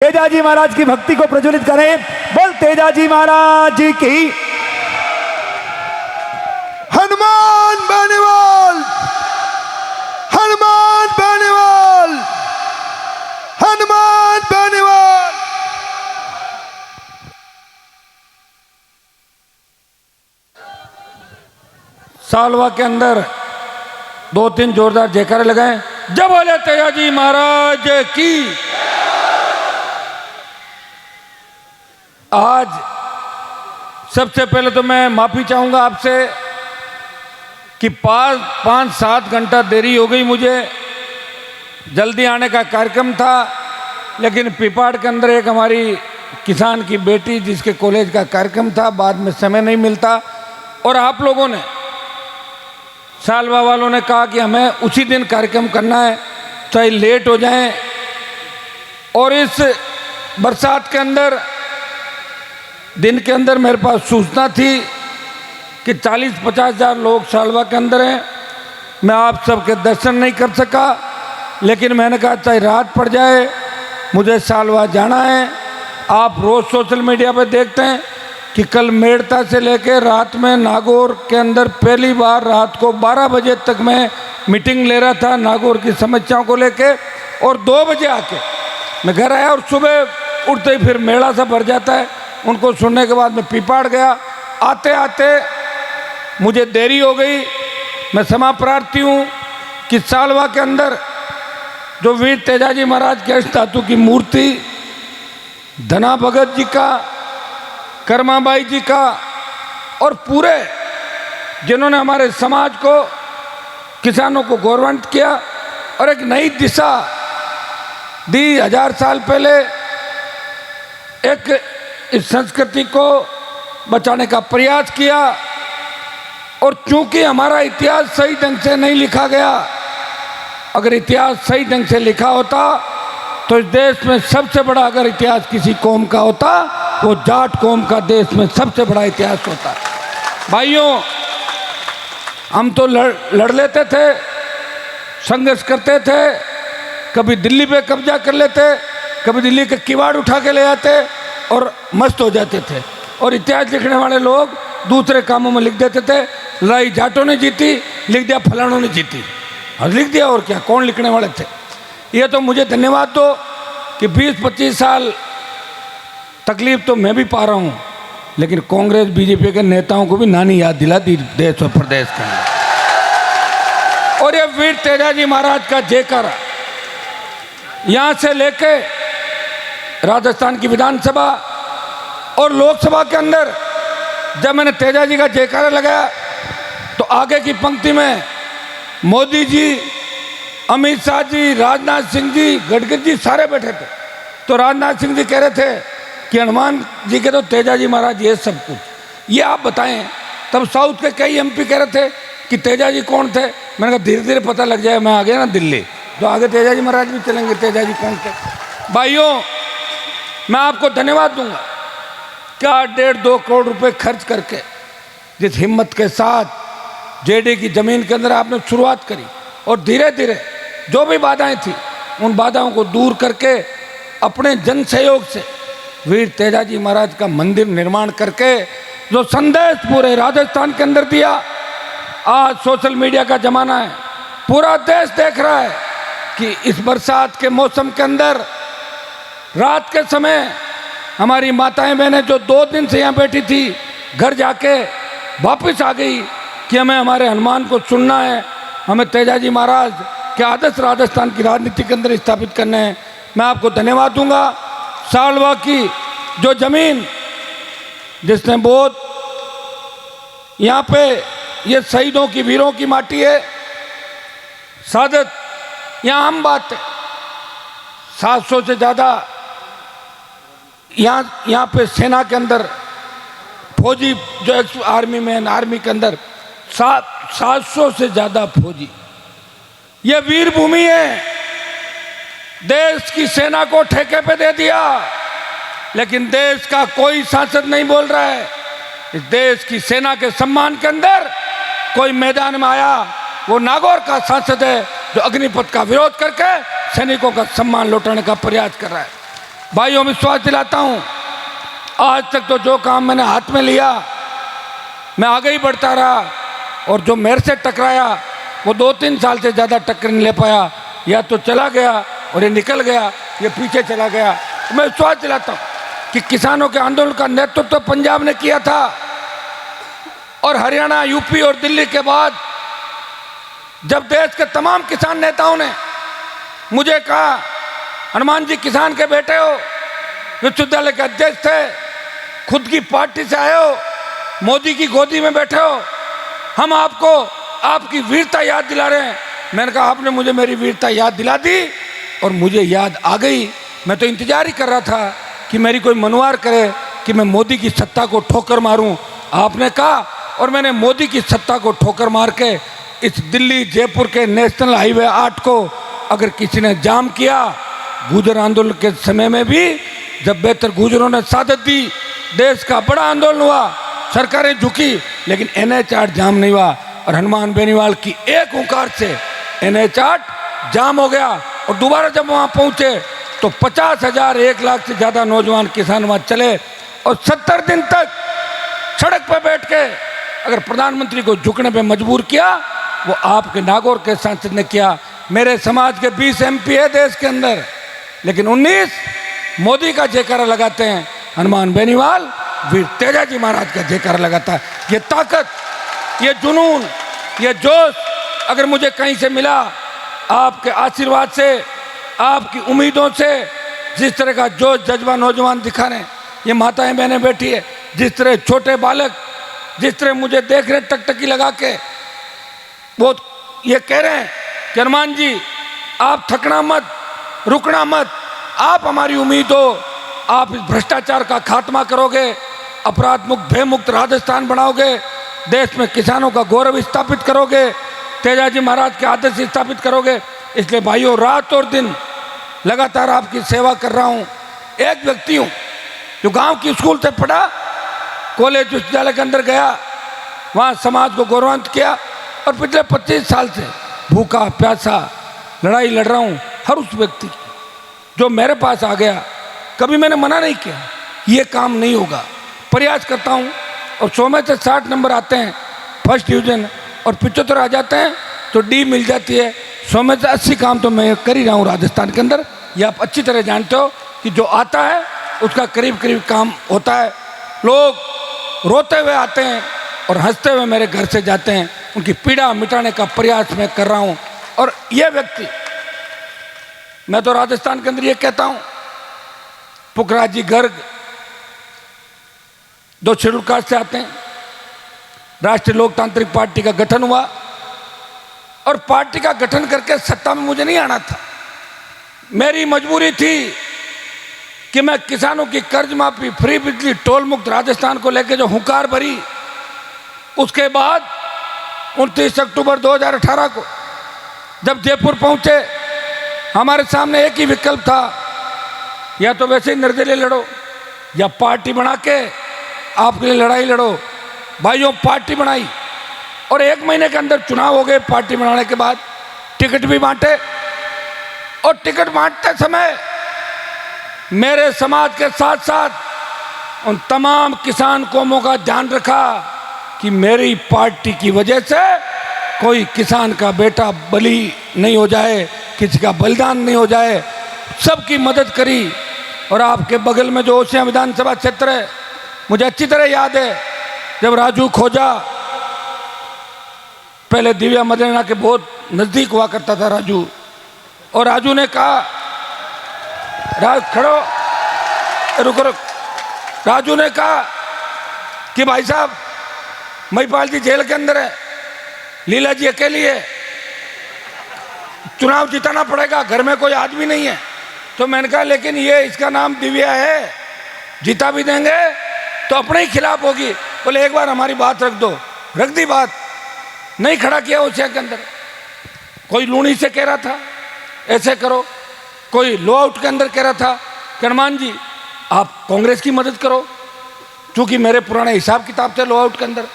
तेजाजी महाराज की भक्ति को प्रज्वलित करें। बोल तेजाजी महाराज की। हनुमान बेनीवाल, हनुमान बेनीवाल, हनुमान बेनीवाल। सालवा के अंदर 2-3 जोरदार जयकारे लगाए। जब बोले तेजाजी महाराज की। आज सबसे पहले तो मैं माफी चाहूंगा आपसे कि 5-7 घंटा देरी हो गई। मुझे जल्दी आने का कार्यक्रम था, लेकिन पिपाड़ के अंदर एक हमारी किसान की बेटी जिसके कॉलेज का कार्यक्रम था, बाद में समय नहीं मिलता। और आप लोगों ने, सालवा वालों ने कहा कि हमें उसी दिन कार्यक्रम करना है, चाहे लेट हो जाए। और इस बरसात के अंदर, दिन के अंदर मेरे पास सूचना थी कि 40-50 हज़ार लोग सालवा के अंदर हैं। मैं आप सबके दर्शन नहीं कर सका, लेकिन मैंने कहा चाहे रात पड़ जाए, मुझे सालवा जाना है। आप रोज़ सोशल मीडिया पर देखते हैं कि कल मेड़ता से लेकर रात में नागौर के अंदर पहली बार रात को 12 बजे तक मैं मीटिंग ले रहा था नागौर की समस्याओं को लेके। और 2 बजे आके मैं घर आया और सुबह उठते ही फिर मेला सा भर जाता है। उनको सुनने के बाद मैं पिपाड़ गया। आते आते मुझे देरी हो गई। मैं क्षमा प्रार्थी हूँ कि सालवा के अंदर जो वीर तेजाजी महाराज के अष्ट धातु की मूर्ति, धना भगत जी का, कर्माबाई जी का और पूरे जिन्होंने हमारे समाज को, किसानों को गौरवान्वित किया और एक नई दिशा दी। 1000 साल पहले एक इस संस्कृति को बचाने का प्रयास किया। और चूंकि हमारा इतिहास सही ढंग से नहीं लिखा गया, अगर इतिहास सही ढंग से लिखा होता तो इस देश में सबसे बड़ा अगर इतिहास किसी कौम का होता, वो जाट कौम का देश में सबसे बड़ा इतिहास होता। भाइयों, हम तो लड़ लेते थे, संघर्ष करते थे, कभी दिल्ली पे कब्जा कर लेते, कभी दिल्ली के किवाड़ उठा के ले आते और मस्त हो जाते थे। और इतिहास लिखने वाले लोग दूसरे कामों में लिख देते थे, लड़ाई जाटों ने जीती, लिख दिया फलानों ने जीती, और लिख दिया। और क्या, कौन लिखने वाले थे? ये तो मुझे धन्यवाद दो कि 20-25 साल तकलीफ तो मैं भी पा रहा हूँ, लेकिन कांग्रेस बीजेपी के नेताओं को भी नानी याद दिला दी देश और प्रदेश के अंदर। और ये वीर तेजाजी महाराज का जयकारा यहाँ से लेके राजस्थान की विधानसभा और लोकसभा के अंदर जब मैंने तेजाजी का जयकारा लगाया तो आगे की पंक्ति में मोदी जी, अमित शाह जी, राजनाथ सिंह जी, गडकरी जी सारे बैठे थे। तो राजनाथ सिंह जी कह रहे थे कि हनुमान जी के तो तेजाजी महाराज ये सब कुछ, ये आप बताएं। तब साउथ के कई एमपी कह रहे थे कि तेजाजी कौन थे। मैंने कहा धीरे धीरे पता लग जाए। मैं आ गया ना दिल्ली, तो आगे तेजाजी महाराज भी चलेंगे, तेजाजी कौन थे। भाइयों, मैं आपको धन्यवाद दूंगा क्या 1.5-2 करोड़ रुपए खर्च करके जिस हिम्मत के साथ जेडी की ज़मीन के अंदर आपने शुरुआत करी, और धीरे धीरे जो भी बाधाएं थी उन बाधाओं को दूर करके अपने जन सहयोग से वीर तेजाजी महाराज का मंदिर निर्माण करके जो संदेश पूरे राजस्थान के अंदर दिया। आज सोशल मीडिया का ज़माना है, पूरा देश देख रहा है कि इस बरसात के मौसम के अंदर रात के समय हमारी माताएं बहनें जो 2 दिन से यहाँ बैठी थी, घर जाके वापस आ गई कि हमें हमारे हनुमान को सुनना है, हमें तेजाजी महाराज के आदर्श राजस्थान की राजनीति के अंदर स्थापित करने हैं। मैं आपको धन्यवाद दूंगा। सालवा की जो जमीन जिसने बहुत, यहाँ पे ये शहीदों की, वीरों की माटी है, सादत यहाँ आम बात है। 700 से ज़्यादा यहाँ पे सेना के अंदर फौजी, जो आर्मी में, आर्मी के अंदर 700 से ज़्यादा फौजी। ये वीर भूमि है। देश की सेना को ठेके पे दे दिया, लेकिन देश का कोई सांसद नहीं बोल रहा है। इस देश की सेना के सम्मान के अंदर कोई मैदान में आया, वो नागौर का सांसद है जो अग्निपथ का विरोध करके सैनिकों का सम्मान लौटाने का प्रयास कर रहा है। भाइयों विश्वास दिलाता हूँ, आज तक तो जो काम मैंने हाथ में लिया मैं आगे ही बढ़ता रहा, और जो मेरे से टकराया वो 2-3 साल से ज़्यादा टक्कर नहीं ले पाया, या तो चला गया और ये निकल गया, ये पीछे चला गया। मैं विश्वास दिलाता हूँ कि किसानों के आंदोलन का नेतृत्व तो पंजाब ने किया था, और हरियाणा, यूपी और दिल्ली के बाद जब देश के तमाम किसान नेताओं ने मुझे कहा, हनुमान जी किसान के बेटे हो, विश्वविद्यालय के अध्यक्ष थे, खुद की पार्टी से आए हो, मोदी की गोदी में बैठे हो, हम आपको आपकी वीरता याद दिला रहे हैं। मैंने कहा आपने मुझे मेरी वीरता याद दिला दी और मुझे याद आ गई। मैं तो इंतजार ही कर रहा था कि मेरी कोई मनवार करे कि मैं मोदी की सत्ता को ठोकर मारूं। आपने कहा और मैंने मोदी की सत्ता को ठोकर मार के इस दिल्ली जयपुर के नेशनल हाईवे 8 को अगर किसी ने जाम किया, गुर्जर आंदोलन के समय में भी जब बेहतर गुर्जरों ने सादत दी, देश का बड़ा आंदोलन हुआ, सरकारें झुकी, लेकिन NH8 जाम नहीं हुआ। और हनुमान बेनीवाल की एक हुंकार से NH8 जाम हो गया। और दोबारा जब वहाँ पहुँचे तो 50,000 1 लाख से ज़्यादा नौजवान किसान वहाँ चले, और 70 दिन तक सड़क पर बैठ के अगर प्रधानमंत्री को झुकने पे मजबूर किया, वो आपके नागौर के सांसद ने किया। मेरे समाज के 20 MP है देश के अंदर, लेकिन 19 मोदी का जयकारा लगाते हैं। हनुमान बेनीवाल वीर तेजाजी महाराज का जयकारा लगाता है। ये ताकत, ये जुनून, ये जोश अगर मुझे कहीं से मिला, आपके आशीर्वाद से, आपकी उम्मीदों से, जिस तरह का जोश जज्बा नौजवान दिखा रहे हैं, ये माताएं बहनें बैठी है, जिस तरह छोटे बालक जिस तरह मुझे देख रहे टकटकी लगा के, वो ये कह रहे हैं कि हनुमान जी आप थकना मत, रुकना मत, आप हमारी उम्मीद हो, आप इस भ्रष्टाचार का खात्मा करोगे, अपराध मुक्त भय मुक्त राजस्थान बनाओगे, देश में किसानों का गौरव स्थापित करोगे, तेजाजी महाराज के आदर्श स्थापित करोगे। इसलिए भाइयों, रात और दिन लगातार आपकी सेवा कर रहा हूँ। एक व्यक्ति हूँ जो गांव की स्कूल से पढ़ा, कॉलेज विश्वविद्यालय के अंदर गया, वहाँ समाज को गौरवान्वित किया, और पिछले 25 साल से भूखा प्यासा लड़ाई लड़ रहा हूँ। हर उस व्यक्ति जो मेरे पास आ गया, कभी मैंने मना नहीं किया, ये काम नहीं होगा, प्रयास करता हूँ। और 100 में से 60 नंबर आते हैं फर्स्ट डिवीज़न, और 75 आ जाते हैं तो D मिल जाती है। 100 में से 80 काम तो मैं कर ही रहा हूँ राजस्थान के अंदर। ये आप अच्छी तरह जानते हो कि जो आता है उसका करीब करीब काम होता है। लोग रोते हुए आते हैं और हंसते हुए मेरे घर से जाते हैं, उनकी पीड़ा मिटाने का प्रयास मैं कर रहा हूँ। और ये व्यक्ति, मैं तो राजस्थान के अंदर ये कहता हूँ, पुखराज जी गर्ग 2 शेड्यूल कास्ट से आते हैं, राष्ट्रीय लोकतांत्रिक पार्टी का गठन हुआ, और पार्टी का गठन करके सत्ता में मुझे नहीं आना था। मेरी मजबूरी थी कि मैं किसानों की कर्ज माफी, फ्री बिजली, टोल मुक्त राजस्थान को लेकर जो हुंकार भरी, उसके बाद 29 अक्टूबर 2018 को जब जयपुर पहुंचे, हमारे सामने एक ही विकल्प था, या तो वैसे ही निर्दलीय लड़ो या पार्टी बना के आपके लिए लड़ाई लड़ो। भाइयों, पार्टी बनाई और 1 महीने के अंदर चुनाव हो गए। पार्टी बनाने के बाद टिकट भी बांटे, और टिकट बांटते समय मेरे समाज के साथ साथ उन तमाम किसान कौमों का ध्यान रखा कि मेरी पार्टी की वजह से कोई किसान का बेटा बलि नहीं हो जाए, किसी का बलिदान नहीं हो जाए। सबकी मदद करी। और आपके बगल में जो ओसियां विधानसभा क्षेत्र है, मुझे अच्छी तरह याद है जब राजू खोजा, पहले दिव्या मदेना के बहुत नज़दीक हुआ करता था राजू, और राजू ने कहा, खड़ो रुको रुक, राजू ने कहा कि भाई साहब महिपाल जी जेल के अंदर है, लीला जी अकेली है, चुनाव जिताना पड़ेगा, घर में कोई आदमी नहीं है। तो मैंने कहा लेकिन ये इसका नाम दिव्या है, जीता भी देंगे तो अपने ही खिलाफ होगी। बोले एक बार हमारी बात रख दो। रख दी बात, नहीं खड़ा किया ओसिया के अंदर। कोई लूणी से कह रहा था ऐसे करो, कोई लो आउट के अंदर कह रहा था कि हनुमान जी आप कांग्रेस की मदद करो, क्योंकि मेरे पुराने हिसाब किताब थे लो आउट के अंदर।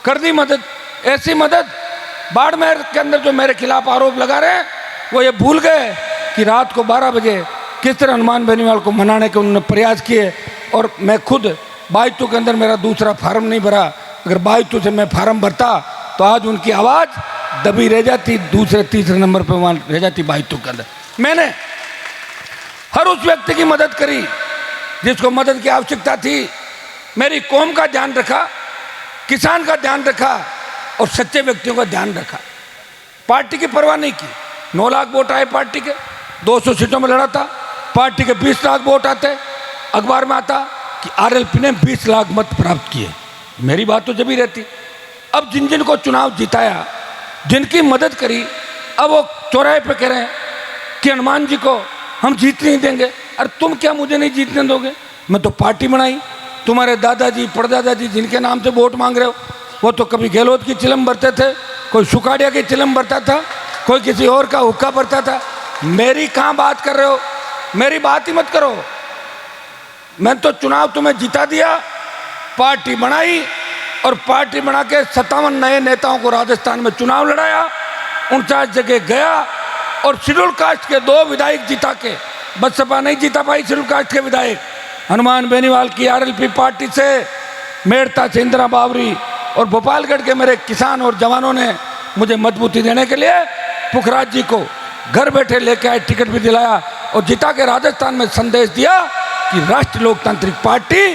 कर दी मदद। ऐसी मदद बाड़मेर के अंदर जो मेरे खिलाफ आरोप लगा रहे हैं, वो ये भूल गए कि रात को 12 बजे किस तरह हनुमान बेनीवाल को मनाने के उन्होंने प्रयास किए। और मैं खुद 22 के अंदर मेरा दूसरा फार्म नहीं भरा, अगर 22 से मैं फार्म भरता तो आज उनकी आवाज़ दबी रह जाती, दूसरे तीसरे नंबर पर वहाँ रह जाती 22 के अंदर। मैंने हर उस व्यक्ति की मदद करी जिसको मदद की आवश्यकता थी, मेरी कौम का ध्यान रखा, किसान का ध्यान रखा और सच्चे व्यक्तियों का ध्यान रखा। पार्टी की परवाह नहीं की। 9 लाख वोट आए पार्टी के, 200 सीटों में लड़ा था। पार्टी के 20 लाख वोट आते, अखबार में आता कि आरएलपी ने 20 लाख मत प्राप्त किए। मेरी बात तो जब ही रहती। अब जिन जिन को चुनाव जिताया, जिनकी मदद करी, अब वो चौराहे पे कह रहे हैं कि हनुमान जी को हम जीत नहीं देंगे। अरे तुम क्या मुझे नहीं जीतने दोगे? मैं तो पार्टी बनाई। तुम्हारे दादाजी परदादाजी जिनके नाम से वोट मांग रहे हो, वो तो कभी गहलोत की चिलम भरते थे, कोई सुखाड़िया की चिलम भरता था, कोई किसी और का हुक्का भरता था। मेरी कहाँ बात कर रहे हो? मेरी बात ही मत करो। मैं तो चुनाव तुम्हें जिता दिया, पार्टी बनाई और पार्टी बना के 57 नए नेताओं को राजस्थान में चुनाव लड़ाया, 49 जगह गया और शेड्यूल कास्ट के 2 विधायक जिता के। बसपा नहीं जिता पाई शेड्यूल कास्ट के विधायक। हनुमान बेनीवाल की आरएलपी पार्टी से, मेड़ता से इंदिरा बावरी और भोपालगढ़ के मेरे किसान और जवानों ने मुझे मजबूती देने के लिए पुखराज जी को घर बैठे लेके आए, टिकट भी दिलाया और जिता के राजस्थान में संदेश दिया कि राष्ट्रीय लोकतांत्रिक पार्टी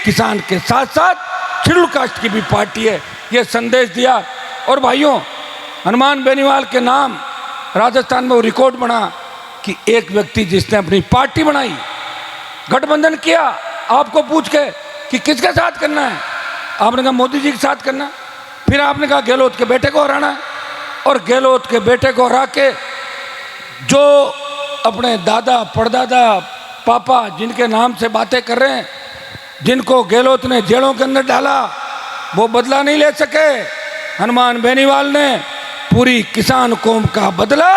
किसान के साथ साथ शेड्यूल कास्ट की भी पार्टी है, ये संदेश दिया। और भाइयों, हनुमान बेनीवाल के नाम राजस्थान में वो रिकॉर्ड बना कि एक व्यक्ति जिसने अपनी पार्टी बनाई, गठबंधन किया, आपको पूछ के कि किसके साथ करना है, आपने कहा मोदी जी के साथ करना है। फिर आपने कहा गहलोत के बेटे को हराना है, और गहलोत के बेटे को हरा के जो अपने दादा परदादा पापा जिनके नाम से बातें कर रहे हैं, जिनको गहलोत ने जेलों के अंदर डाला, वो बदला नहीं ले सके। हनुमान बेनीवाल ने पूरी किसान कौम का बदला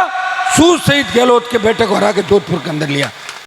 सूद सहित गहलोत के बेटे को हरा के जोधपुर के अंदर लिया।